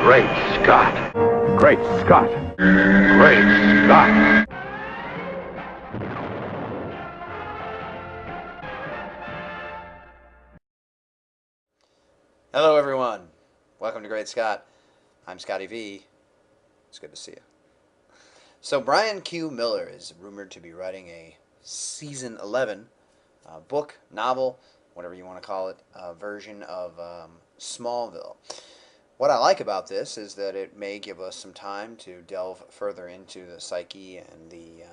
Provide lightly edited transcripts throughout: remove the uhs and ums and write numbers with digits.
Great Scott. Great Scott. Great Scott. Hello everyone. Welcome to Great Scott. I'm Scotty V. It's good to see you. So Bryan Q. Miller is rumored to be writing a season 11 book, novel, whatever you want to call it, version of Smallville. What I like about this is that it may give us some time to delve further into the psyche and the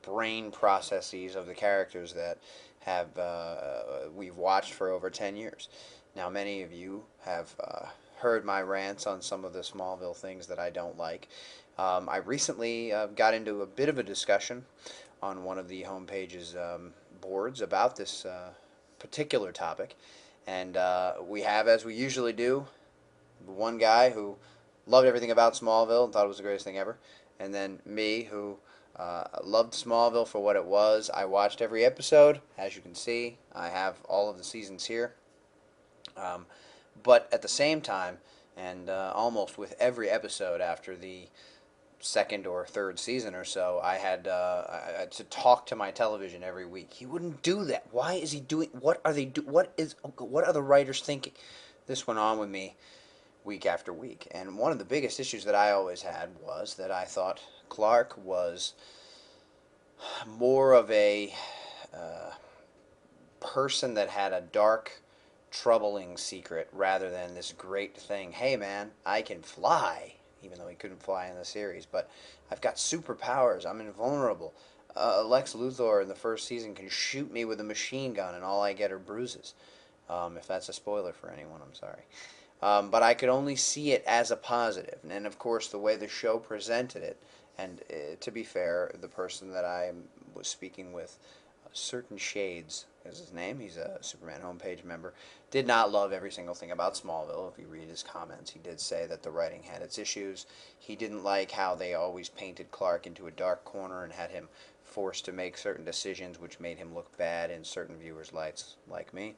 brain processes of the characters that have we've watched for over 10 years. Now, many of you have heard my rants on some of the Smallville things that I don't like. I recently got into a bit of a discussion on one of the homepage's boards about this particular topic, and we have, as we usually do, one guy who loved everything about Smallville and thought it was the greatest thing ever, and then me who loved Smallville for what it was. I watched every episode, as you can see. I have all of the seasons here. But at the same time, and almost with every episode after the second or third season or so, I had to talk to my television every week. He wouldn't do that. Why is he doing? What are they do? What are the writers thinking? This went on with me week after week, and one of the biggest issues that I always had was that I thought Clark was more of a person that had a dark, troubling secret rather than this great thing. Hey man, I can fly, even though he couldn't fly in the series, but I've got superpowers. I'm invulnerable. Lex Luthor in the first season can shoot me with a machine gun and all I get are bruises. If that's a spoiler for anyone, I'm sorry. But I could only see it as a positive. And of course, the way the show presented it, and to be fair, the person that I was speaking with, Certain Shades is his name, he's a Superman homepage member, did not love every single thing about Smallville. If you read his comments, he did say that the writing had its issues. He didn't like how they always painted Clark into a dark corner and had him forced to make certain decisions which made him look bad in certain viewers' lights, like me.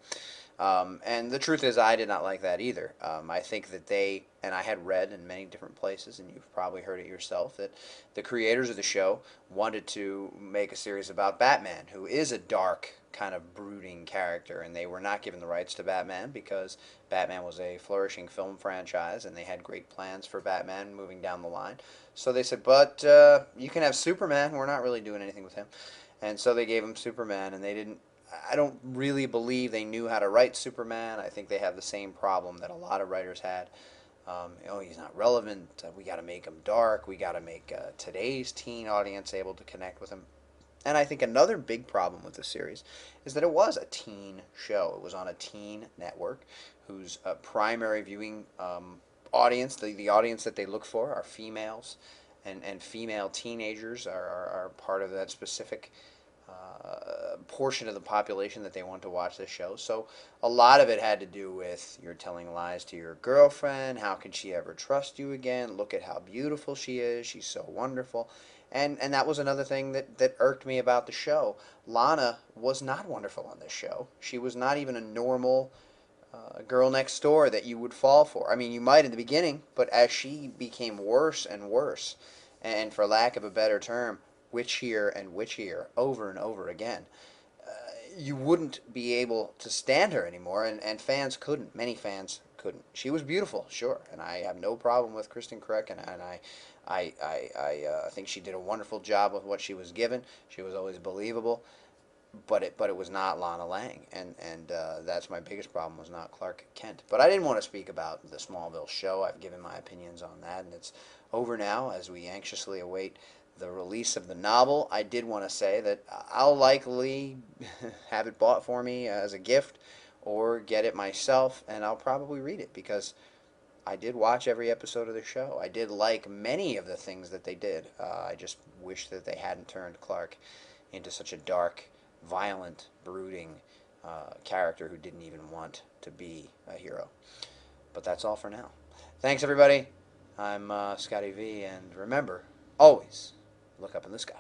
And the truth is, I did not like that either. I think that they, and I had read in many different places, and you've probably heard it yourself, that the creators of the show wanted to make a series about Batman, who is a dark, kind of brooding character, and they were not given the rights to Batman because Batman was a flourishing film franchise, and they had great plans for Batman moving down the line. So they said, but you can have Superman. We're not really doing anything with him. And so they gave him Superman, and they didn't. I don't really believe they knew how to write Superman. I think they have the same problem that a lot of writers had. He's not relevant. We got to make him dark. We got to make today's teen audience able to connect with him. And I think another big problem with the series is that it was a teen show. It was on a teen network whose primary viewing audience, the audience that they look for, are females, and female teenagers are part of that specific portion of the population that they want to watch this show. So a lot of it had to do with you're telling lies to your girlfriend. How can she ever trust you again? Look at how beautiful she is. She's so wonderful. And that was another thing that irked me about the show. Lana was not wonderful on this show. She was not even a normal girl next door that you would fall for. I mean, you might in the beginning, but as she became worse and worse, and for lack of a better term, witchier and witchier over and over again, you wouldn't be able to stand her anymore, and fans couldn't. Many fans couldn't. She was beautiful, sure, and I have no problem with Kristen Kreck, and I think she did a wonderful job with what she was given. She was always believable, but it was not Lana Lang, and that's my biggest problem, was not Clark Kent. But I didn't want to speak about the Smallville show. I've given my opinions on that, and it's over now as we anxiously await the release of the novel. I did want to say that I'll likely have it bought for me as a gift or get it myself, and I'll probably read it because I did watch every episode of the show. I did like many of the things that they did. I just wish that they hadn't turned Clark into such a dark, violent, brooding character who didn't even want to be a hero. But that's all for now. Thanks, everybody. I'm Scotty V, and remember, always look up in the sky.